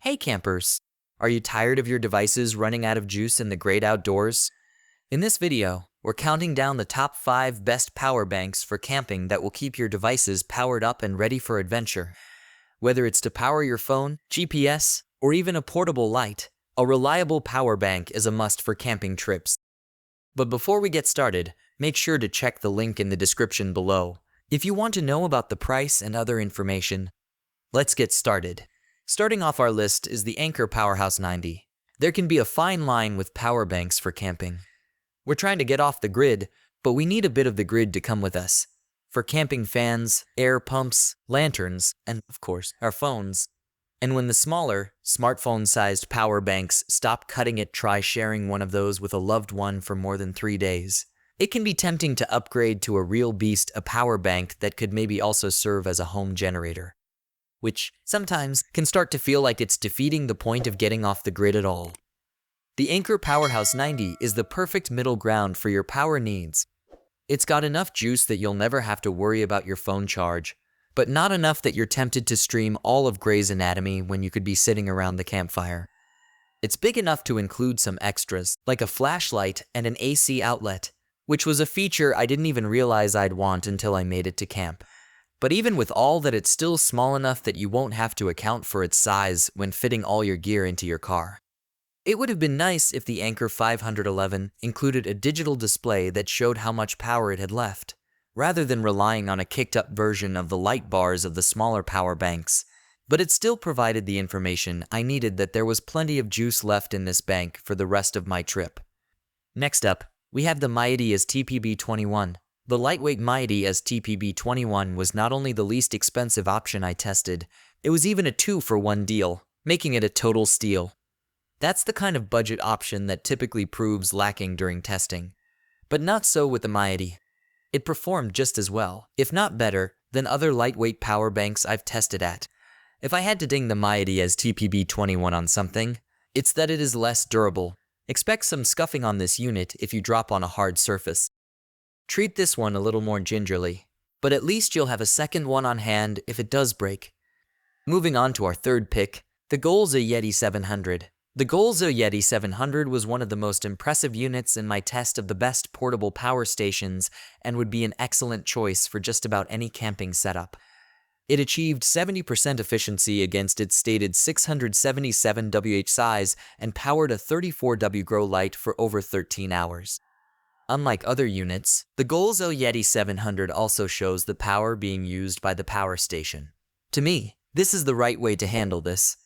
Hey campers! Are you tired of your devices running out of juice in the great outdoors? In this video, we're counting down the top 5 best power banks for camping that will keep your devices powered up and ready for adventure. Whether it's to power your phone, GPS, or even a portable light, a reliable power bank is a must for camping trips. But before we get started, make sure to check the link in the description below if you want to know about the price and other information. Let's get started. Starting off our list is the Anker Powerhouse 90. There can be a fine line with power banks for camping. We're trying to get off the grid, but we need a bit of the grid to come with us. For camping fans, air pumps, lanterns, and of course, our phones. And when the smaller, smartphone-sized power banks stop cutting it, try sharing one of those with a loved one for more than 3 days. It can be tempting to upgrade to a real beast, a power bank that could maybe also serve as a home generator, which sometimes can start to feel like it's defeating the point of getting off the grid at all. The Anker Powerhouse 90 is the perfect middle ground for your power needs. It's got enough juice that you'll never have to worry about your phone charge, but not enough that you're tempted to stream all of Grey's Anatomy when you could be sitting around the campfire. It's big enough to include some extras, like a flashlight and an AC outlet, which was a feature I didn't even realize I'd want until I made it to camp. But even with all that, it's still small enough that you won't have to account for its size when fitting all your gear into your car. It would have been nice if the Anker 511 included a digital display that showed how much power it had left, rather than relying on a kicked-up version of the light bars of the smaller power banks. But it still provided the information I needed that there was plenty of juice left in this bank for the rest of my trip. Next up, we have the Miady AS-TPB21. The lightweight Miady AS-TPB21 was not only the least expensive option I tested, it was even a 2-for-1 deal, making it a total steal. That's the kind of budget option that typically proves lacking during testing. But not so with the Miady. It performed just as well, if not better, than other lightweight power banks I've tested at. If I had to ding the Miady AS-TPB21 on something, it's that it is less durable. Expect some scuffing on this unit if you drop on a hard surface. Treat this one a little more gingerly, but at least you'll have a second one on hand if it does break. Moving on to our third pick, the Yeti 700. The Yeti 700 was one of the most impressive units in my test of the best portable power stations and would be an excellent choice for just about any camping setup. It achieved 70% efficiency against its stated 677 Wh size and powered a 34W grow light for over 13 hours. Unlike other units, the Yeti 700 also shows the power being used by the power station. To me, this is the right way to handle this.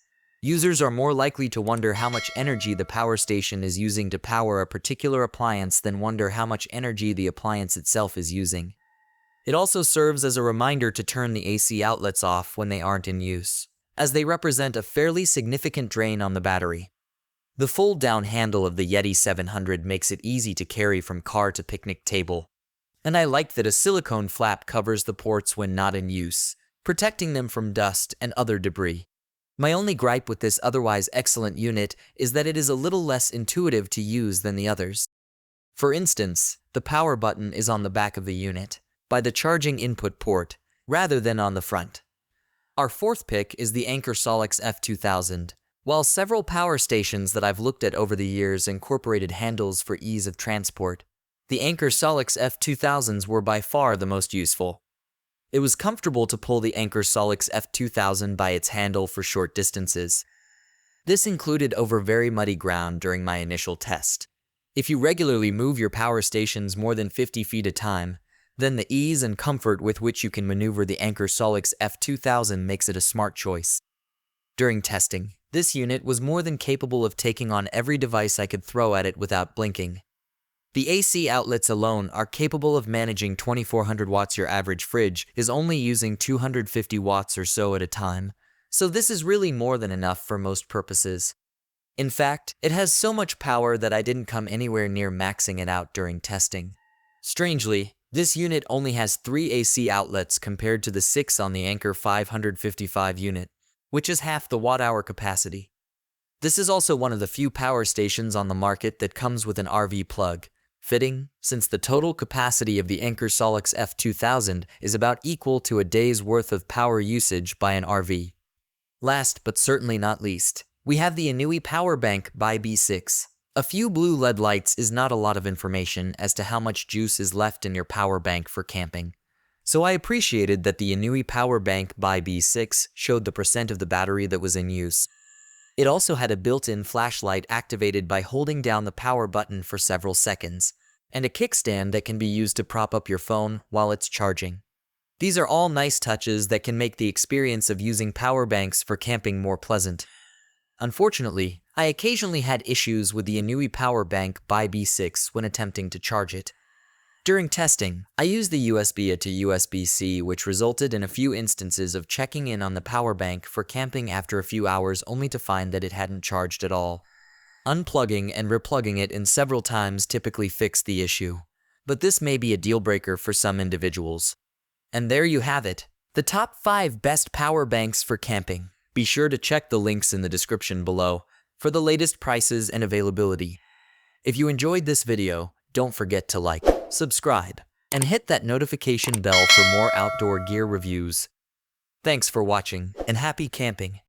Users are more likely to wonder how much energy the power station is using to power a particular appliance than wonder how much energy the appliance itself is using. It also serves as a reminder to turn the AC outlets off when they aren't in use, as they represent a fairly significant drain on the battery. The fold-down handle of the Yeti 700 makes it easy to carry from car to picnic table, and I like that a silicone flap covers the ports when not in use, protecting them from dust and other debris. My only gripe with this otherwise excellent unit is that it is a little less intuitive to use than the others. For instance, the power button is on the back of the unit, by the charging input port, rather than on the front. Our fourth pick is the Anker SOLIX F2000. While several power stations that I've looked at over the years incorporated handles for ease of transport, the Anker SOLIX F2000s were by far the most useful. It was comfortable to pull the Anker SOLIX F2000 by its handle for short distances. This included over very muddy ground during my initial test. If you regularly move your power stations more than 50 feet at a time, then the ease and comfort with which you can maneuver the Anker SOLIX F2000 makes it a smart choice. During testing, this unit was more than capable of taking on every device I could throw at it without blinking. The AC outlets alone are capable of managing 2400 watts. Your average fridge is only using 250 watts or so at a time, so this is really more than enough for most purposes. In fact, it has so much power that I didn't come anywhere near maxing it out during testing. Strangely, this unit only has 3 AC outlets compared to the 6 on the Anker 555 unit, which is half the watt-hour capacity. This is also one of the few power stations on the market that comes with an RV plug, fitting, since the total capacity of the Anker SOLIX F2000 is about equal to a day's worth of power usage by an RV. Last but certainly not least, We have the Inui Power Bank by B6. A few blue LED lights is not a lot of information as to how much juice is left in your power bank for camping. So I appreciated that the Inui Power Bank by B6 showed the percent of the battery that was in use. It also had a built-in flashlight activated by holding down the power button for several seconds, and a kickstand that can be used to prop up your phone while it's charging. These are all nice touches that can make the experience of using power banks for camping more pleasant. Unfortunately, I occasionally had issues with the Inui Power Bank by B6 when attempting to charge it. During testing, I used the USB-A to USB-C, which resulted in a few instances of checking in on the power bank for camping after a few hours only to find that it hadn't charged at all. Unplugging and replugging it in several times typically fixed the issue, but this may be a deal breaker for some individuals. And there you have it, the top 5 best power banks for camping. Be sure to check the links in the description below for the latest prices and availability. If you enjoyed this video, don't forget to like, subscribe, and hit that notification bell for more outdoor gear reviews. Thanks for watching, and happy camping!